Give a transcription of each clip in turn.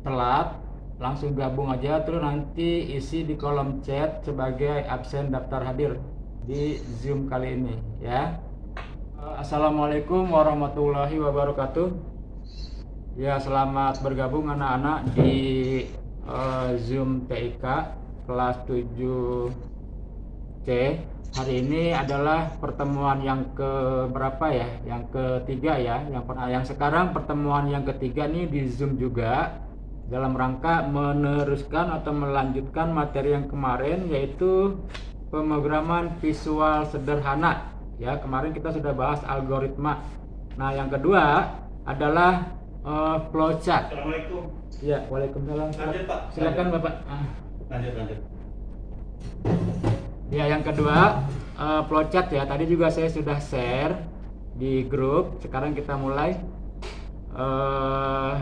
telat, langsung gabung aja, terus nanti isi di kolom chat sebagai absen daftar hadir di Zoom kali ini ya. Assalamualaikum warahmatullahi wabarakatuh. Ya, selamat bergabung anak-anak di Zoom TIK kelas 7C. Hari ini adalah pertemuan yang ke berapa ya? Yang ketiga ya. Yang sekarang pertemuan yang ketiga nih di Zoom juga, dalam rangka meneruskan atau melanjutkan materi yang kemarin, yaitu pemrograman visual sederhana. Ya, kemarin kita sudah bahas algoritma. Nah, yang kedua adalah flowchart. Assalamualaikum. Ya, waalaikumsalam. Lanjut, Pak. Silakan Bapak. Lanjut. Ya, yang kedua flowchart ya. Tadi juga saya sudah share di grup. Sekarang kita mulai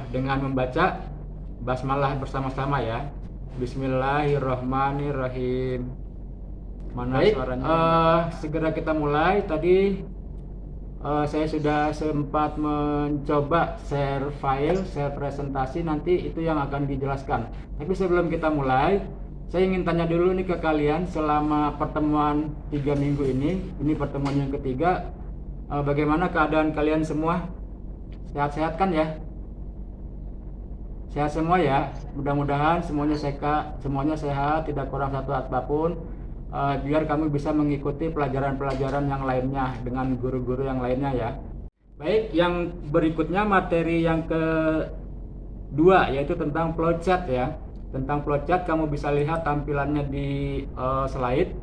dengan membaca basmalah bersama-sama ya. Bismillahirrahmanirrahim. Mana suaranya? Segera kita mulai. Tadi saya sudah sempat mencoba share file, share presentasi, nanti itu yang akan dijelaskan. Tapi sebelum kita mulai, saya ingin tanya dulu nih ke kalian, selama pertemuan 3 minggu ini pertemuan yang ketiga, bagaimana keadaan kalian semua? Sehat-sehat kan ya? Sehat semua ya? Mudah-mudahan semuanya sehat, tidak kurang satu apapun. Biar kami bisa mengikuti pelajaran-pelajaran yang lainnya dengan guru-guru yang lainnya ya. Baik, yang berikutnya materi yang kedua yaitu tentang flowchart ya. Tentang flowchart kamu bisa lihat tampilannya di slide.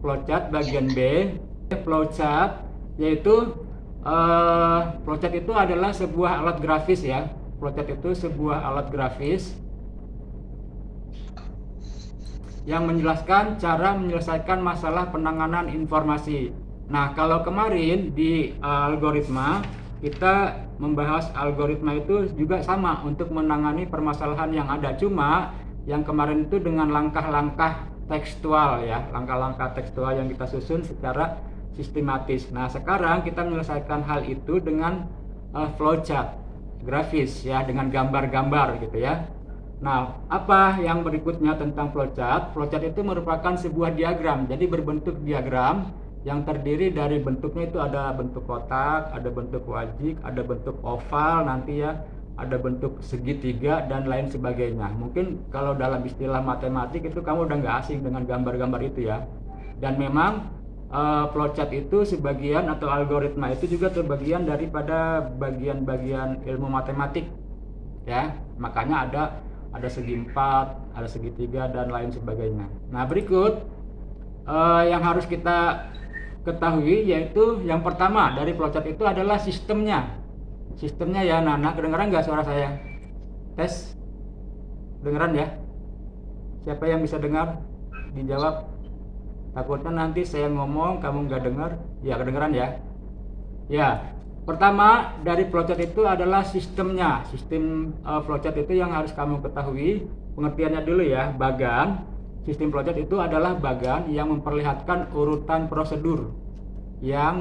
Flowchart bagian B. Flowchart yaitu flowchart itu adalah sebuah alat grafis ya. Flowchart itu sebuah alat grafis yang menjelaskan cara menyelesaikan masalah penanganan informasi. Nah, kalau kemarin di algoritma kita membahas algoritma itu juga sama untuk menangani permasalahan yang ada. Cuma yang kemarin itu dengan langkah-langkah tekstual ya, langkah-langkah tekstual yang kita susun secara sistematis. Nah, sekarang kita menyelesaikan hal itu dengan flowchart grafis ya, dengan gambar-gambar gitu ya. Nah, apa yang berikutnya tentang flowchart? Flowchart itu merupakan sebuah diagram. Jadi berbentuk diagram yang terdiri dari bentuknya itu ada bentuk kotak, ada bentuk wajik, ada bentuk oval nanti ya, ada bentuk segitiga dan lain sebagainya. Mungkin kalau dalam istilah matematik itu kamu udah nggak asing dengan gambar-gambar itu ya. Dan memang flowchart itu sebagian atau algoritma itu juga terbagian daripada bagian-bagian ilmu matematik ya. Makanya ada segi 4, ada segitiga dan lain sebagainya. Nah, berikut yang harus kita ketahui yaitu yang pertama dari flowchart itu adalah sistemnya. Sistemnya ya, Nana, kedengaran nggak suara saya? Tes, kedengaran ya? Siapa yang bisa dengar? Dijawab. Takutnya nanti saya ngomong kamu nggak dengar. Ya, kedengaran ya? Ya. Pertama dari flowchart itu adalah sistemnya. Sistem flowchart itu yang harus kamu ketahui. Pengertiannya dulu ya. Bagan. Sistem flowchart itu adalah bagan yang memperlihatkan urutan prosedur. Yang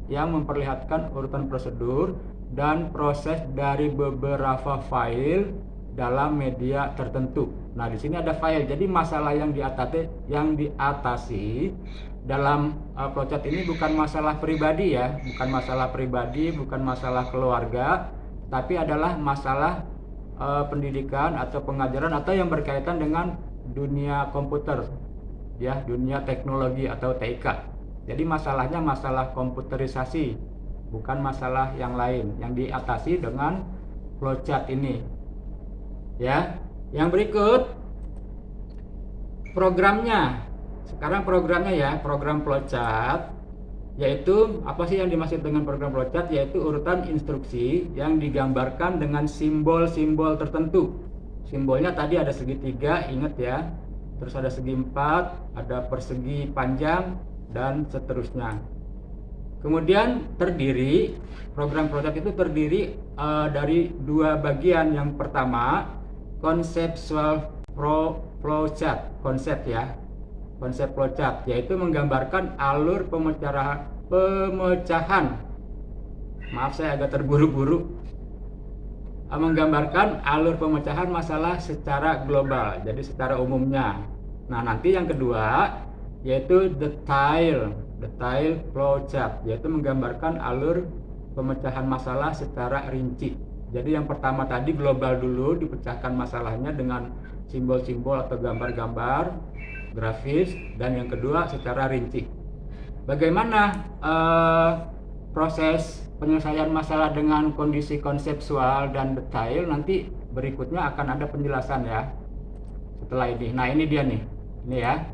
memperlihatkan urutan prosedur dan proses dari beberapa file dalam media tertentu. Nah, di sini ada file. Jadi masalah yang diatasi dalam flowchart ini bukan masalah pribadi ya, bukan masalah keluarga, tapi adalah masalah pendidikan atau pengajaran atau yang berkaitan dengan dunia komputer ya, dunia teknologi atau TIK. Jadi masalahnya masalah komputerisasi, bukan masalah yang lain yang diatasi dengan flowchart ini ya. Yang berikut programnya. Sekarang programnya ya, program flowchart yaitu apa sih yang dimaksud dengan program flowchart? Yaitu urutan instruksi yang digambarkan dengan simbol-simbol tertentu. Simbolnya tadi ada segitiga, ingat ya. Terus ada segi 4, ada persegi panjang dan seterusnya. Kemudian program flowchart itu terdiri dari dua bagian. Yang pertama, conceptual flowchart, konsep ya. Konsep flowchart yaitu menggambarkan alur pemecahan. Maaf saya agak terburu-buru. menggambarkan alur pemecahan masalah secara global, jadi secara umumnya. Nah, nanti yang kedua yaitu detail flowchart, yaitu menggambarkan alur pemecahan masalah secara rinci. Jadi yang pertama tadi global dulu, dipecahkan masalahnya dengan simbol-simbol atau gambar-gambar grafis, dan yang kedua secara rinci. Bagaimana proses penyelesaian masalah dengan kondisi konseptual dan detail, nanti berikutnya akan ada penjelasan ya setelah ini. Nah, ini dia nih, ini ya.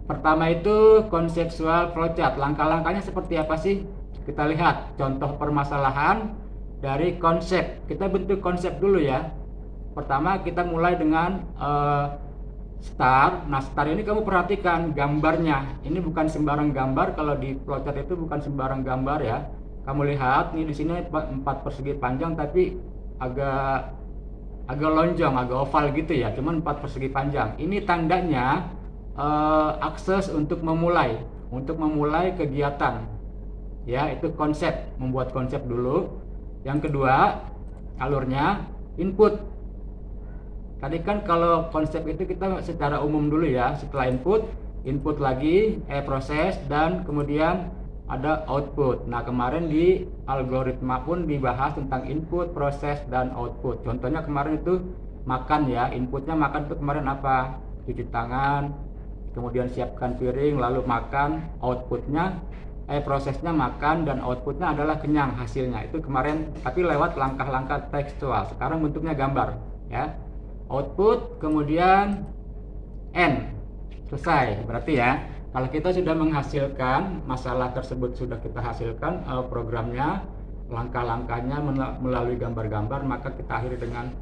Pertama itu konseptual flowchart. Langkah-langkahnya seperti apa sih? Kita lihat contoh permasalahan dari konsep. Kita bentuk konsep dulu ya. Pertama kita mulai dengan star. Nah, star ini kamu perhatikan gambarnya. Ini bukan sembarang gambar. Kalau di flowchart itu bukan sembarang gambar ya. Kamu lihat nih, di sini 4 persegi panjang tapi agak lonjong, agak oval gitu ya. Cuman 4 persegi panjang. Ini tandanya akses untuk memulai kegiatan. Ya, itu konsep, membuat konsep dulu. Yang kedua, alurnya input. Tadi kan kalau konsep itu kita secara umum dulu ya. Setelah input lagi proses, dan kemudian ada output. Nah, kemarin di algoritma pun dibahas tentang input, proses, dan output. Contohnya kemarin itu makan ya. Inputnya makan itu kemarin apa? Cuci tangan, kemudian siapkan piring, lalu makan. Outputnya prosesnya makan, dan outputnya adalah kenyang hasilnya. Itu kemarin, tapi lewat langkah-langkah tekstual. Sekarang bentuknya gambar ya. Output, kemudian N, selesai. Berarti ya, kalau kita sudah menghasilkan masalah tersebut, sudah kita hasilkan programnya, langkah-langkahnya melalui gambar-gambar, maka kita akhiri dengan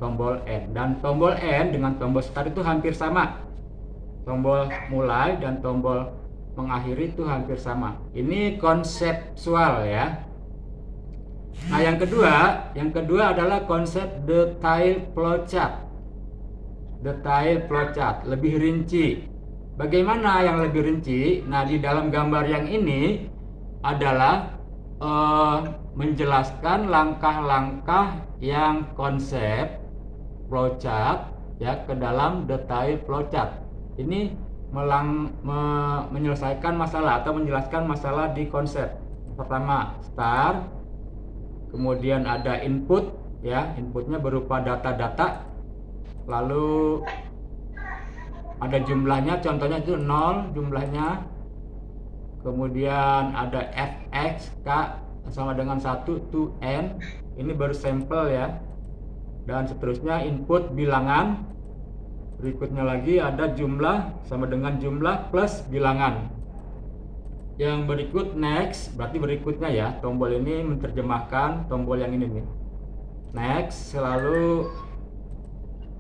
tombol N. Dan tombol N dengan tombol start itu hampir sama. Tombol mulai dan tombol mengakhiri itu hampir sama. Ini konseptual ya. Nah, yang kedua adalah konsep detail flowchart. Detail flowchart, lebih rinci. Bagaimana yang lebih rinci? Nah, di dalam gambar yang ini adalah menjelaskan langkah-langkah yang konsep flowchart ya ke dalam detail flowchart. Ini menyelesaikan masalah atau menjelaskan masalah di konsep. Pertama start, kemudian ada input ya, inputnya berupa data-data, lalu ada jumlahnya, contohnya itu 0 jumlahnya, kemudian ada fx, k sama dengan 1 to n, ini baru sampel ya, dan seterusnya input bilangan, berikutnya lagi ada jumlah sama dengan jumlah plus bilangan. Yang berikut next, berarti berikutnya ya, tombol ini menerjemahkan tombol yang ini nih, next. Selalu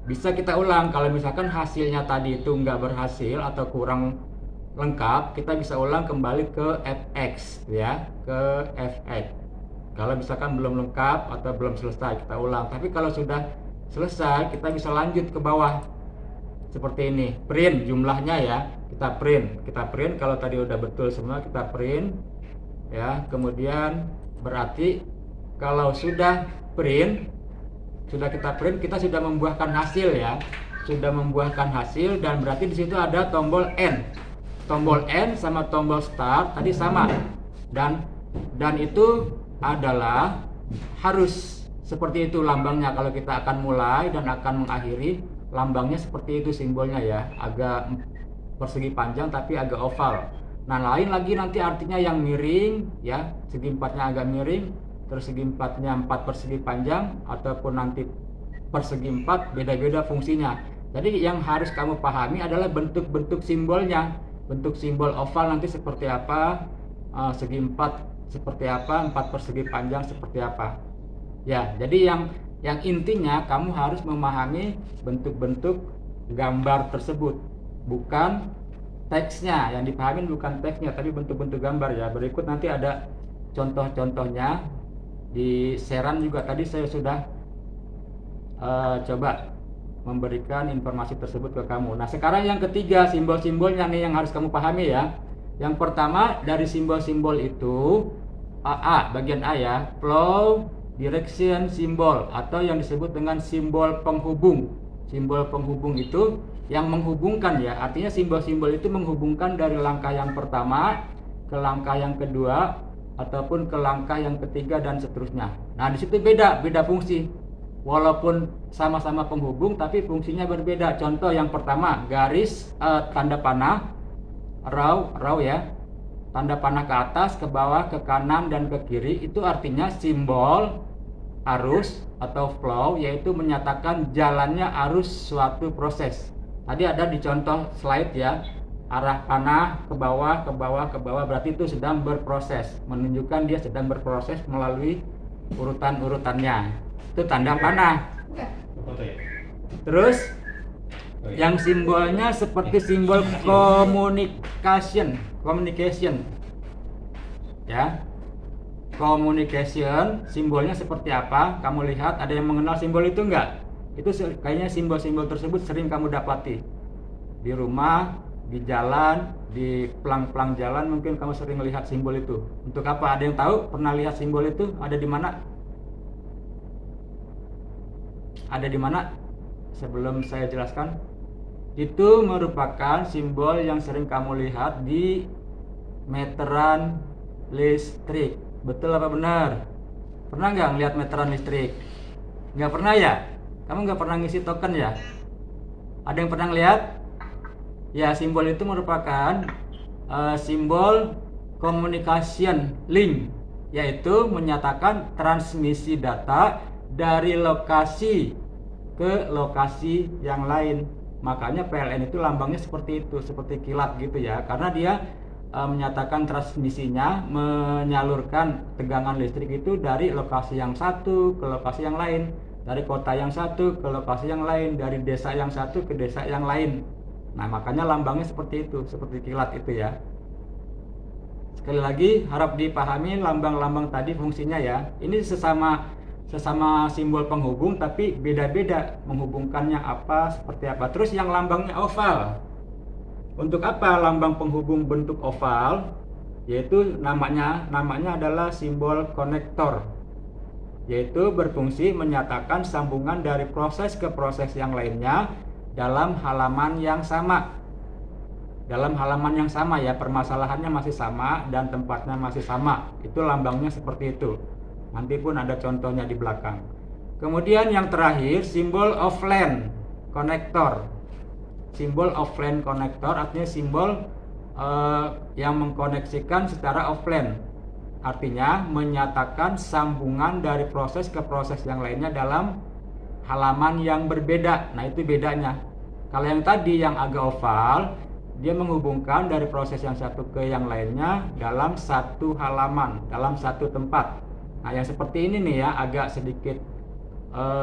bisa kita ulang kalau misalkan hasilnya tadi itu nggak berhasil atau kurang lengkap, kita bisa ulang kembali ke fx ya, ke fx. Kalau misalkan belum lengkap atau belum selesai, kita ulang. Tapi kalau sudah selesai, kita bisa lanjut ke bawah seperti ini, print jumlahnya ya, kita print. Kalau tadi udah betul semua, kita print ya. Kemudian berarti kalau sudah kita print, kita sudah membuahkan hasil ya, sudah membuahkan hasil. Dan berarti di situ ada tombol N sama tombol start tadi sama, dan itu adalah harus seperti itu lambangnya. Kalau kita akan mulai dan akan mengakhiri, lambangnya seperti itu simbolnya ya, agak persegi panjang tapi agak oval. Nah, lain lagi nanti artinya yang miring ya, segi empatnya agak miring, terus segi empatnya 4 persegi panjang, ataupun nanti persegi 4, beda-beda fungsinya. Jadi yang harus kamu pahami adalah bentuk-bentuk simbolnya. Bentuk simbol oval nanti seperti apa, segi 4 seperti apa, 4 persegi panjang seperti apa ya. Jadi yang intinya kamu harus memahami bentuk-bentuk gambar tersebut, bukan teksnya. Yang dipahami bukan teksnya, tapi bentuk-bentuk gambar ya. Berikut nanti ada contoh-contohnya. Di Seran juga tadi saya sudah coba memberikan informasi tersebut ke kamu. Nah, sekarang yang ketiga, simbol-simbolnya nih yang harus kamu pahami ya. Yang pertama dari simbol-simbol itu bagian A ya, flow, direction symbol atau yang disebut dengan simbol penghubung. Simbol penghubung itu yang menghubungkan ya, artinya simbol-simbol itu menghubungkan dari langkah yang pertama ke langkah yang kedua ataupun ke langkah yang ketiga dan seterusnya. Nah, di situ beda fungsi. Walaupun sama-sama penghubung tapi fungsinya berbeda. Contoh yang pertama, garis tanda panah raw ya. Tanda panah ke atas, ke bawah, ke kanan dan ke kiri itu artinya simbol arus atau flow, yaitu menyatakan jalannya arus suatu proses. Tadi ada di contoh slide ya, arah panah ke bawah, ke bawah, ke bawah, berarti itu sedang berproses, menunjukkan dia sedang berproses melalui urutan-urutannya. Itu tanda panah. Terus yang simbolnya seperti simbol communication ya. Communication simbolnya seperti apa? Kamu lihat, ada yang mengenal simbol itu enggak? Itu kayaknya simbol-simbol tersebut sering kamu dapati di rumah, di jalan, di pelang-pelang jalan, mungkin kamu sering lihat simbol itu. Untuk apa? Ada yang tahu? Pernah lihat simbol itu? Ada di mana? Ada di mana? Sebelum saya jelaskan, itu merupakan simbol yang sering kamu lihat di meteran listrik. Betul apa benar? Pernah nggak ngeliat meteran listrik? Nggak pernah ya? Kamu nggak pernah ngisi token ya? Ada yang pernah ngeliat? Ya, simbol itu merupakan simbol communication link, yaitu menyatakan transmisi data dari lokasi ke lokasi yang lain. Makanya PLN itu lambangnya seperti itu, seperti kilat gitu ya, karena dia menyatakan transmisinya, menyalurkan tegangan listrik itu dari lokasi yang satu ke lokasi yang lain, dari kota yang satu ke lokasi yang lain, dari desa yang satu ke desa yang lain. Nah, makanya lambangnya seperti itu, seperti kilat itu ya. Sekali lagi harap dipahami lambang-lambang tadi fungsinya ya. Ini sesama simbol penghubung tapi beda-beda menghubungkannya apa, seperti apa. Terus yang lambangnya oval. Untuk apa lambang penghubung bentuk oval? Yaitu namanya adalah simbol konektor, yaitu berfungsi menyatakan sambungan dari proses ke proses yang lainnya dalam halaman yang sama. Dalam halaman yang sama ya, permasalahannya masih sama dan tempatnya masih sama. Itu lambangnya seperti itu. Nanti pun ada contohnya di belakang. Kemudian yang terakhir, simbol offline konektor. Simbol offline konektor artinya simbol yang mengkoneksikan secara offline. Artinya menyatakan sambungan dari proses ke proses yang lainnya dalam halaman yang berbeda. Nah, itu bedanya. Kalau yang tadi yang agak oval, dia menghubungkan dari proses yang satu ke yang lainnya dalam satu halaman, dalam satu tempat. Nah, yang seperti ini nih ya, agak sedikit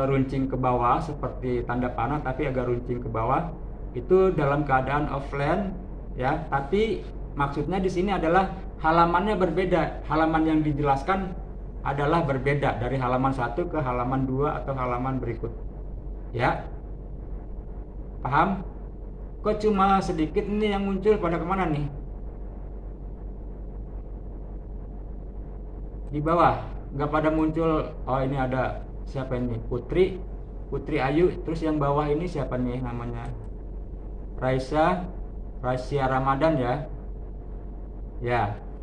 runcing ke bawah seperti tanda panah tapi agak runcing ke bawah. Itu dalam keadaan offline ya, tapi maksudnya di sini adalah halamannya berbeda. Halaman yang dijelaskan adalah berbeda dari halaman 1 ke halaman 2 atau halaman berikut. Ya. Paham? Kok cuma sedikit nih yang muncul, pada kemana nih? Di bawah nggak pada muncul. Oh, ini ada siapa ini? Putri Ayu. Terus yang bawah ini siapa nih namanya? Raisya Ramadan ya. Ya,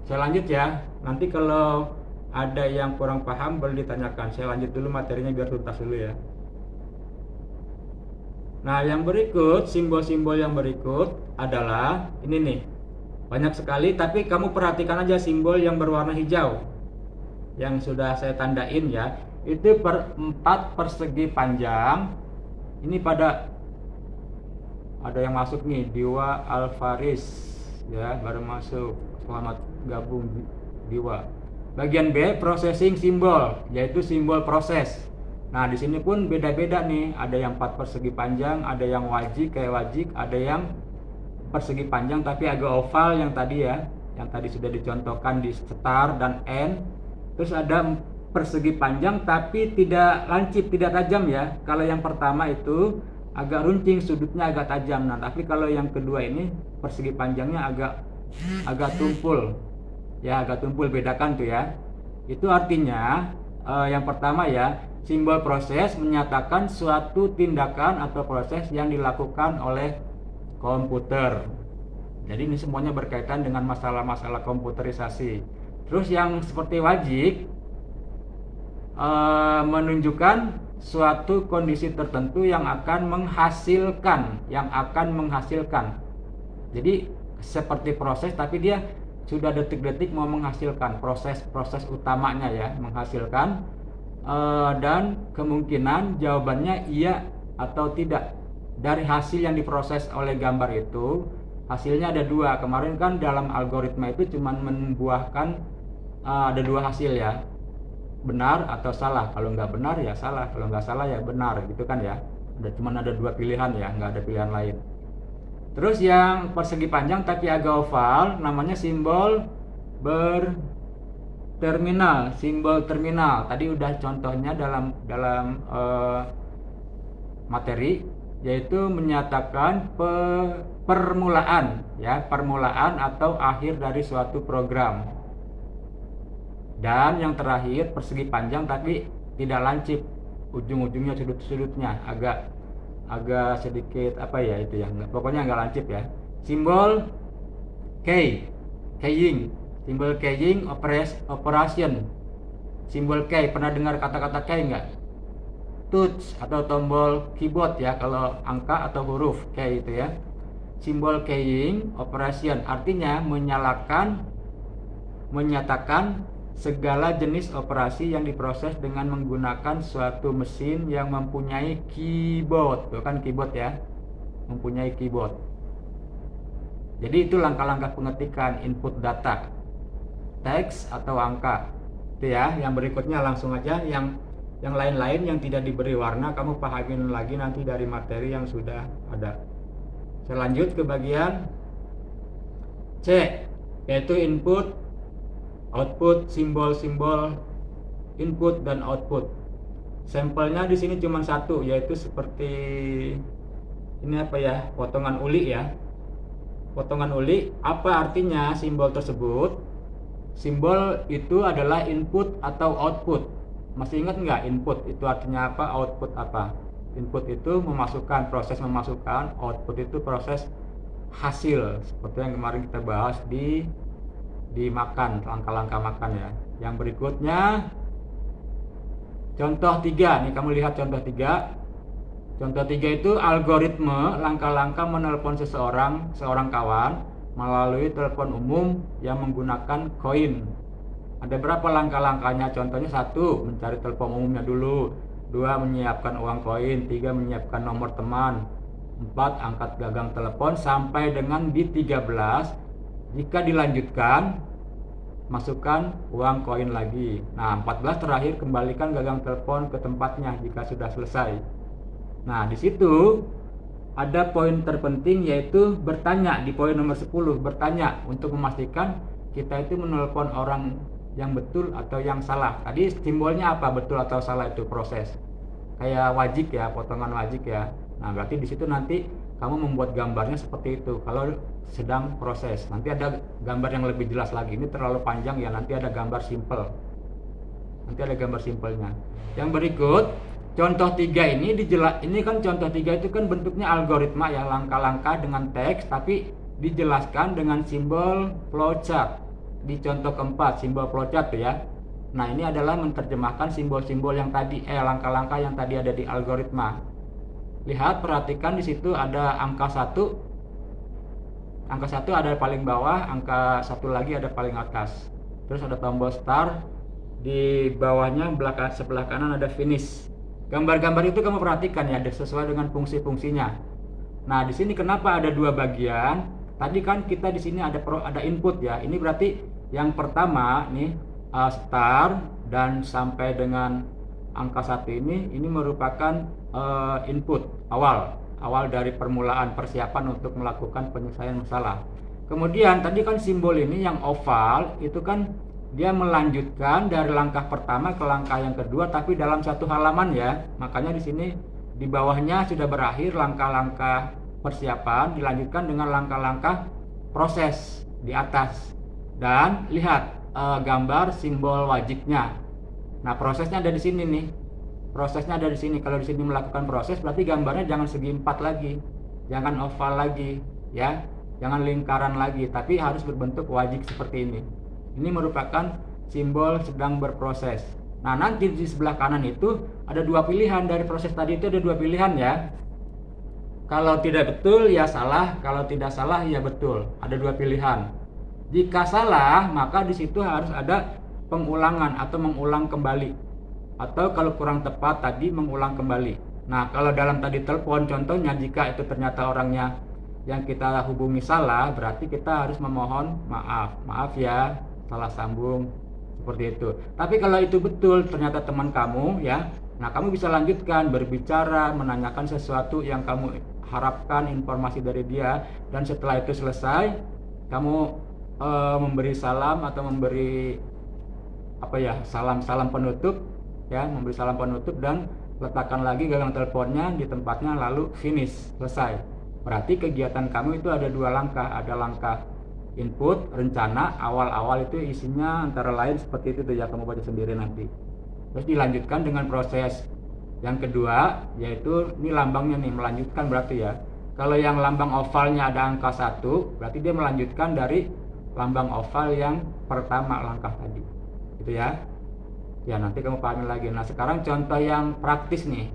saya lanjut ya. Nanti kalau ada yang kurang paham boleh ditanyakan. Saya lanjut dulu materinya biar tuntas dulu ya. Nah, yang berikut, simbol-simbol yang berikut adalah ini nih. Banyak sekali, tapi kamu perhatikan aja simbol yang berwarna hijau yang sudah saya tandain ya. Itu 4 persegi panjang. Ini pada ada yang masuk nih, Diwa Alvaris ya, baru masuk. Selamat gabung Diwa. Bagian B, processing simbol, yaitu simbol proses. Nah, di sini pun beda-beda nih. Ada yang 4 persegi panjang, ada yang wajik kayak wajik, ada yang persegi panjang tapi agak oval yang tadi ya, yang tadi sudah dicontohkan di star dan N. Terus ada persegi panjang tapi tidak lancip, tidak tajam ya. Kalau yang pertama itu agak runcing, sudutnya agak tajam. Nah, tapi kalau yang kedua ini persegi panjangnya agak tumpul. Ya, agak tumpul, bedakan tuh ya. Itu artinya Yang pertama ya, simbol proses menyatakan suatu tindakan atau proses yang dilakukan oleh komputer. Jadi ini semuanya berkaitan dengan masalah-masalah komputerisasi. Terus yang seperti wajib menunjukkan suatu kondisi tertentu yang akan menghasilkan, Jadi seperti proses, tapi dia sudah detik-detik mau menghasilkan, proses utamanya ya, menghasilkan, dan kemungkinan jawabannya iya atau tidak. Dari hasil yang diproses oleh gambar itu, hasilnya ada dua. Kemarin kan dalam algoritma itu cuma membuahkan ada dua hasil ya, benar atau salah. Kalau nggak benar ya salah, kalau nggak salah ya benar, gitu kan ya. Cuma ada dua pilihan ya, nggak ada pilihan lain. Terus yang persegi panjang tapi agak oval, namanya simbol berterminal, simbol terminal. Tadi udah contohnya dalam materi, yaitu menyatakan permulaan ya, permulaan atau akhir dari suatu program. Dan yang terakhir persegi panjang tapi tidak lancip, ujung-ujungnya sudut-sudutnya agak sedikit apa ya itu ya, pokoknya nggak lancip ya. Simbol keying, simbol keying operation. Simbol key, pernah dengar kata-kata key nggak? Touch atau tombol keyboard ya kalau angka atau huruf key itu ya. Simbol keying operation artinya menyatakan segala jenis operasi yang diproses dengan menggunakan suatu mesin yang mempunyai keyboard. Tuh kan keyboard ya, mempunyai keyboard. Jadi itu langkah-langkah pengetikan input data, teks atau angka. Itu ya. Yang berikutnya langsung aja, yang lain-lain yang tidak diberi warna kamu pahamin lagi nanti dari materi yang sudah ada. Saya lanjut ke bagian C, yaitu input output, simbol-simbol input dan output. Sampelnya di sini cuma satu, yaitu seperti ini apa ya, potongan uli ya. Potongan uli, apa artinya simbol tersebut? Simbol itu adalah input atau output. Masih ingat nggak input itu artinya apa, output apa? Input itu memasukkan, proses memasukkan, output itu proses hasil. Seperti yang kemarin kita bahas di makan, langkah-langkah makan ya. Yang berikutnya contoh 3 nih, kamu lihat contoh 3. Contoh 3 itu algoritma langkah-langkah menelpon seorang kawan melalui telepon umum yang menggunakan koin. Ada berapa langkah-langkahnya? Contohnya 1, mencari telepon umumnya dulu. 2, menyiapkan uang koin. 3, menyiapkan nomor teman. 4, angkat gagang telepon sampai dengan di 13. Jika dilanjutkan, masukkan uang koin lagi. Nah, 14 terakhir, kembalikan gagang telepon ke tempatnya jika sudah selesai. Nah, di situ ada poin terpenting, yaitu bertanya di poin nomor 10, bertanya untuk memastikan kita itu menelpon orang yang betul atau yang salah. Tadi simbolnya apa, betul atau salah, itu proses. Kayak wajik ya, potongan wajik ya. Nah, berarti di situ nanti kamu membuat gambarnya seperti itu kalau sedang proses. Nanti ada gambar yang lebih jelas lagi. Ini terlalu panjang ya, nanti ada gambar simple. Nanti ada gambar simpelnya. Yang berikut, contoh 3 ini kan contoh 3 itu kan bentuknya algoritma ya, langkah-langkah dengan teks tapi dijelaskan dengan simbol flowchart. Di contoh keempat, simbol flowchart tuh ya. Nah, ini adalah menerjemahkan simbol-simbol yang tadi, langkah-langkah yang tadi ada di algoritma. Lihat, perhatikan di situ ada angka 1. Angka 1 ada paling bawah, angka 1 lagi ada paling atas. Terus ada tombol start, di bawahnya sebelah kanan ada finish. Gambar-gambar itu kamu perhatikan ya, sesuai dengan fungsi-fungsinya. Nah, di sini kenapa ada 2 bagian? Tadi kan kita di sini ada input ya. Ini berarti yang pertama nih, start dan sampai dengan angka 1 ini merupakan input awal dari permulaan persiapan untuk melakukan penyelesaian masalah. Kemudian tadi kan simbol ini yang oval itu kan dia melanjutkan dari langkah pertama ke langkah yang kedua tapi dalam satu halaman ya. Makanya di sini di bawahnya sudah berakhir langkah-langkah persiapan, dilanjutkan dengan langkah-langkah proses di atas. Dan lihat gambar simbol wajibnya. Nah, prosesnya ada di sini nih. Prosesnya ada di sini. Kalau di sini melakukan proses, berarti gambarnya jangan segi 4 lagi, jangan oval lagi, ya, jangan lingkaran lagi, tapi harus berbentuk wajik seperti ini. Ini merupakan simbol sedang berproses. Nah, nanti di sebelah kanan itu ada dua pilihan dari proses tadi itu, ada dua pilihan ya. Kalau tidak betul ya salah, kalau tidak salah ya betul. Ada dua pilihan. Jika salah, maka di situ harus ada pengulangan atau mengulang kembali. Atau kalau kurang tepat tadi mengulang kembali. Nah, kalau dalam tadi telepon contohnya, jika itu ternyata orangnya yang kita hubungi salah, berarti kita harus memohon maaf. Maaf ya, salah sambung seperti itu. Tapi kalau itu betul ternyata teman kamu ya, nah kamu bisa lanjutkan berbicara, menanyakan sesuatu yang kamu harapkan informasi dari dia, dan setelah itu selesai kamu memberi salam atau memberi apa ya, salam penutup ya, memberi salam penutup dan letakkan lagi gagang teleponnya di tempatnya, lalu finish, selesai. Berarti kegiatan kamu itu ada dua langkah, ada langkah input, rencana, awal-awal itu isinya antara lain seperti itu tuh ya, kamu baca sendiri nanti. Terus dilanjutkan dengan proses yang kedua, yaitu ini lambangnya nih, melanjutkan berarti ya. Kalau yang lambang ovalnya ada angka 1, berarti dia melanjutkan dari lambang oval yang pertama langkah tadi. Gitu ya. Ya, nanti kamu pahami lagi. Nah, sekarang contoh yang praktis nih.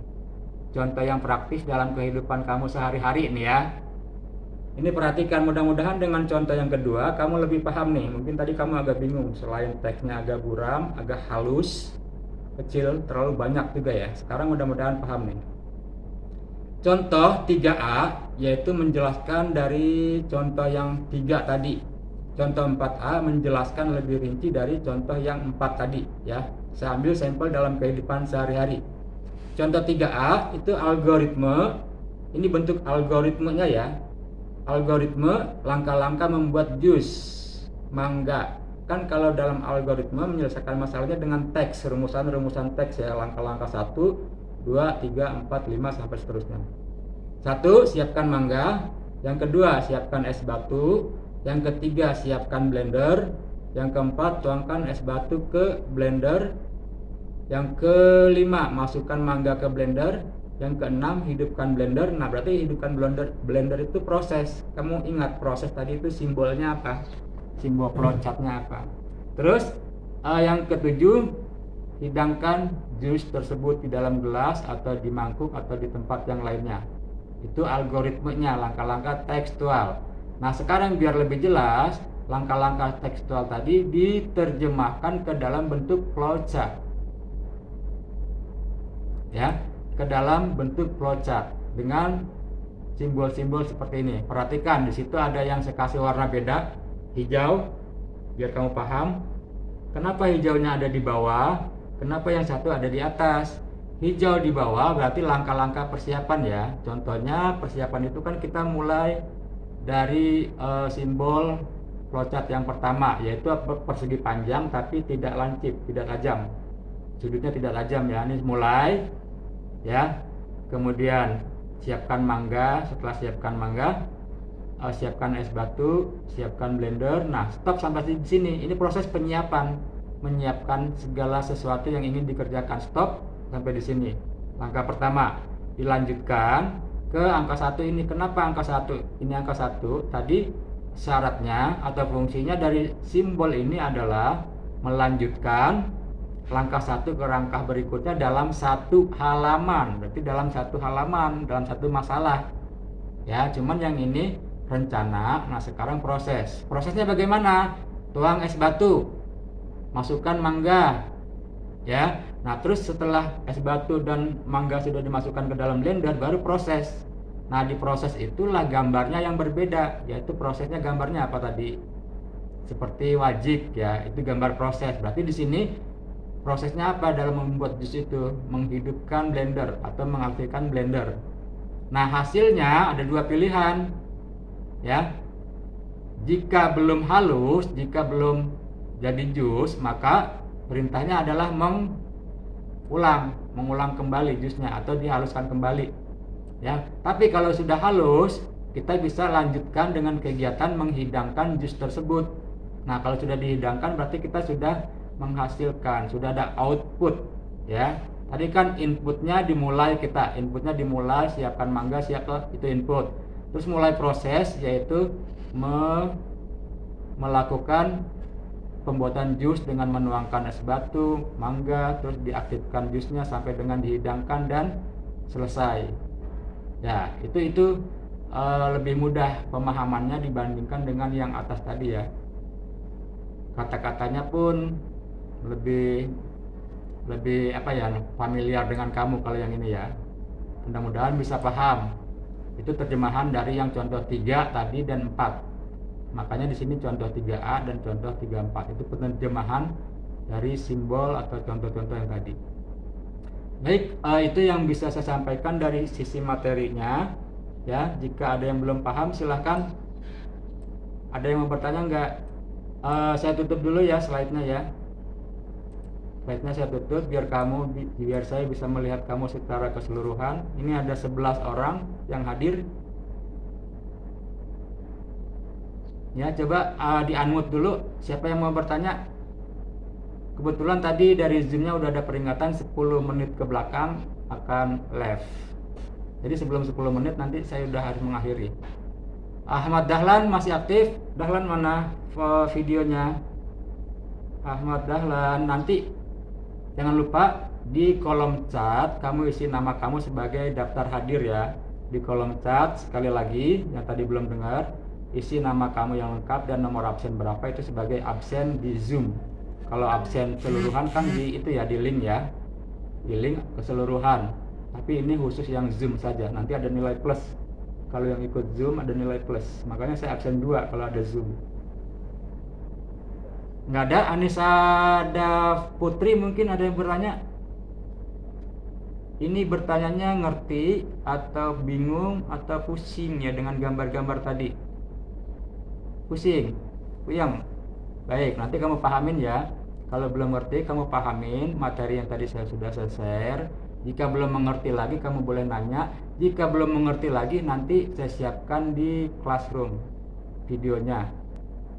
Contoh yang praktis dalam kehidupan kamu sehari-hari nih ya. Ini perhatikan, mudah-mudahan dengan contoh yang kedua kamu lebih paham nih. Mungkin tadi kamu agak bingung, selain teksnya agak buram, agak halus, kecil, terlalu banyak juga ya. Sekarang mudah-mudahan paham nih. Contoh 3A yaitu menjelaskan dari contoh yang 3 tadi. Contoh 4A menjelaskan lebih rinci dari contoh yang 4 tadi ya. Saya ambil sampel dalam kehidupan sehari-hari. Contoh 3A itu algoritme. Ini bentuk algoritmenya ya. Algoritme langkah-langkah membuat jus mangga. Kan kalau dalam algoritma menyelesaikan masalahnya dengan teks, rumusan teks ya, langkah-langkah 1, 2, 3, 4, 5 sampai seterusnya. 1, siapkan mangga. Yang kedua, siapkan es batu. Yang ketiga, siapkan blender. Yang keempat, tuangkan es batu ke blender. Yang kelima, masukkan mangga ke blender. Yang keenam, hidupkan blender. Nah, berarti hidupkan blender itu proses. Kamu ingat proses tadi itu simbolnya apa? Simbol flowchartnya apa? Terus yang ketujuh, hidangkan jus tersebut di dalam gelas atau di mangkuk atau di tempat yang lainnya. Itu algoritmenya, langkah-langkah tekstual. Nah, sekarang biar lebih jelas, langkah-langkah tekstual tadi diterjemahkan ke dalam bentuk flowchart. Ya, ke dalam bentuk flowchart dengan simbol-simbol seperti ini. Perhatikan, di situ ada yang saya kasih warna beda, hijau, biar kamu paham. Kenapa hijaunya ada di bawah? Kenapa yang satu ada di atas? Hijau di bawah berarti langkah-langkah persiapan ya. Contohnya persiapan itu kan kita mulai dari simbol flowchart yang pertama, yaitu persegi panjang tapi tidak lancip, tidak tajam. Sudutnya tidak tajam ya. Ini mulai ya. Kemudian siapkan mangga. Setelah siapkan mangga, siapkan es batu, siapkan blender. Nah, stop sampai di sini. Ini proses penyiapan, menyiapkan segala sesuatu yang ingin dikerjakan. Stop sampai di sini. Langkah pertama, dilanjutkan ke angka 1 ini. Kenapa angka 1? Ini angka 1. Tadi syaratnya atau fungsinya dari simbol ini adalah melanjutkan langkah 1 ke langkah berikutnya dalam satu halaman. Berarti dalam satu halaman, dalam satu masalah. Ya, cuman yang ini rencana. Nah, sekarang proses. Prosesnya bagaimana? Tuang es batu, masukkan mangga. Ya. Nah, terus setelah es batu dan mangga sudah dimasukkan ke dalam blender, baru proses. Nah, di proses itulah gambarnya yang berbeda, yaitu prosesnya gambarnya apa tadi? Seperti wajik ya, itu gambar proses. Berarti di sini prosesnya apa dalam membuat jus itu? Menghidupkan blender atau mengaktifkan blender. Nah, hasilnya ada dua pilihan. Ya. Jika belum halus, jika belum jadi jus, maka perintahnya adalah mengulang kembali jusnya atau dihaluskan kembali. Ya, tapi kalau sudah halus, kita bisa lanjutkan dengan kegiatan menghidangkan jus tersebut. Nah, kalau sudah dihidangkan berarti kita sudah menghasilkan, sudah ada output ya. Tadi kan inputnya dimulai, siapkan mangga, itu input. Terus mulai proses, yaitu melakukan pembuatan jus dengan menuangkan es batu, mangga, terus diaktifkan jusnya sampai dengan dihidangkan dan selesai. Ya, itu lebih mudah pemahamannya dibandingkan dengan yang atas tadi ya. Kata-katanya pun lebih familiar dengan kamu kalau yang ini ya. Mudah-mudahan bisa paham. Itu terjemahan dari yang contoh 3 tadi dan 4. Makanya di sini contoh 3A dan contoh 34. Itu penerjemahan dari simbol atau contoh-contoh yang tadi. Baik, itu yang bisa saya sampaikan dari sisi materinya. Ya, jika ada yang belum paham silahkan. Ada yang mau bertanya enggak? Saya tutup dulu ya slide-nya ya. Slide-nya saya tutup biar saya bisa melihat kamu secara keseluruhan. Ini ada 11 orang yang hadir. Ya, coba di-unmute dulu. Siapa yang mau bertanya? Kebetulan tadi dari Zoom-nya udah ada peringatan 10 menit ke belakang akan live. Jadi sebelum 10 menit nanti saya udah harus mengakhiri. Ahmad Dahlan masih aktif. Dahlan mana videonya? Ahmad Dahlan, nanti jangan lupa di kolom chat kamu isi nama kamu sebagai daftar hadir ya. Di kolom chat sekali lagi yang tadi belum dengar, isi nama kamu yang lengkap dan nomor absen berapa itu sebagai absen di Zoom. Kalau absen keseluruhan kan di link ya. Di link keseluruhan. Tapi ini khusus yang Zoom saja. Nanti ada nilai plus. Kalau yang ikut Zoom ada nilai plus. Makanya saya absen 2 kalau ada Zoom. Nggak ada. Anissa Putri mungkin ada yang bertanya. Ini bertanyanya ngerti atau bingung atau pusing ya dengan gambar-gambar tadi? Pusing, puyeng. Baik, nanti kamu pahamin ya. Kalau belum ngerti kamu pahamin materi yang tadi saya sudah share. Jika belum mengerti lagi kamu boleh nanya. Jika belum mengerti lagi nanti saya siapkan di classroom videonya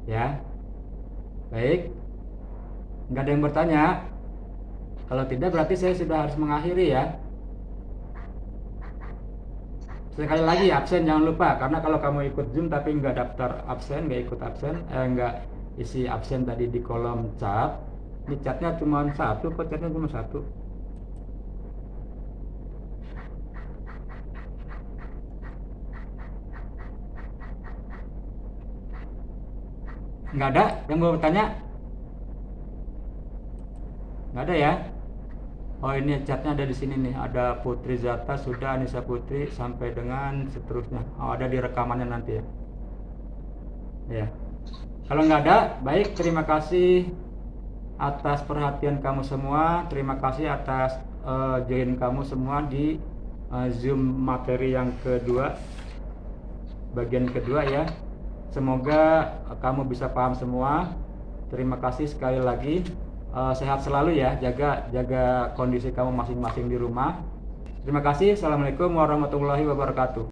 ya. Baik, nggak ada yang bertanya. Kalau tidak berarti saya sudah harus mengakhiri ya. Sekali lagi absen jangan lupa, karena kalau kamu ikut Zoom tapi nggak daftar absen, nggak ikut absen, nggak isi absen tadi di kolom chat. Ini chatnya cuma satu, chatnya cuma satu. Nggak ada yang mau bertanya? Nggak ada ya? Oh, ini chatnya ada di sini nih. Ada Putri Zata, sudah Anissa Putri sampai dengan seterusnya. Oh, ada di rekamannya nanti ya. Ya. Kalau nggak ada, baik. Terima kasih atas perhatian kamu semua. Terima kasih atas join kamu semua di Zoom materi yang kedua, bagian kedua ya. Semoga kamu bisa paham semua. Terima kasih sekali lagi. Sehat selalu ya, jaga kondisi kamu masing-masing di rumah. Terima kasih. Assalamualaikum warahmatullahi wabarakatuh.